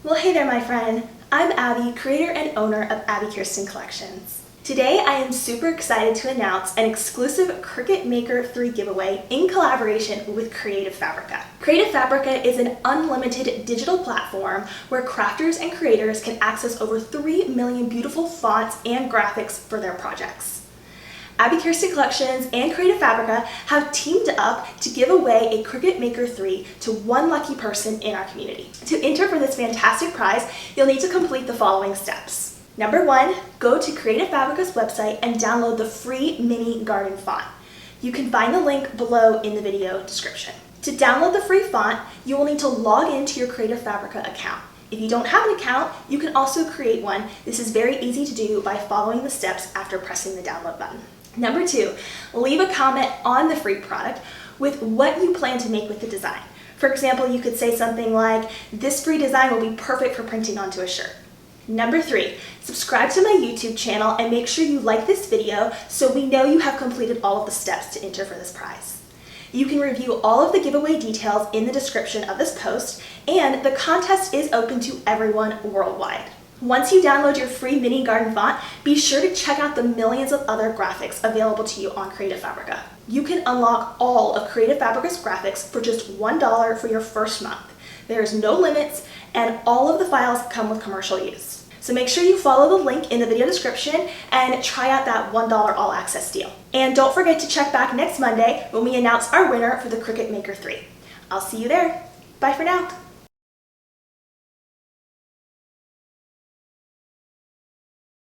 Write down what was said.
Well, hey there, my friend. I'm Abby, creator and owner of Abbi Collections. Today, I am super excited to announce an exclusive Cricut Maker 3 giveaway in collaboration with Creative Fabrica. Creative Fabrica is an unlimited digital platform where crafters and creators can access over 3 million beautiful fonts and graphics for their projects. Abbi Collections and Creative Fabrica have teamed up to give away a Cricut Maker 3 to one lucky person in our community. To enter for this fantastic prize, you'll need to complete the following steps. Number 1, go to Creative Fabrica's website and download the free mini garden font. You can find the link below in the video description. To download the free font, you will need to log into your Creative Fabrica account. If you don't have an account, you can also create one. This is very easy to do by following the steps after pressing the download button. Number 2, leave a comment on the free product with what you plan to make with the design. For example, you could say something like, "This free design will be perfect for printing onto a shirt." Number 3, subscribe to my YouTube channel and make sure you like this video so we know you have completed all of the steps to enter for this prize. You can review all of the giveaway details in the description of this post, and the contest is open to everyone worldwide. Once you download your free mini garden font, be sure to check out the millions of other graphics available to you on Creative Fabrica. You can unlock all of Creative Fabrica's graphics for just $1 for your first month. There is no limits, and all of the files come with commercial use. So make sure you follow the link in the video description and try out that $1 all access deal. And don't forget to check back next Monday when we announce our winner for the Cricut Maker 3. I'll see you there. Bye for now.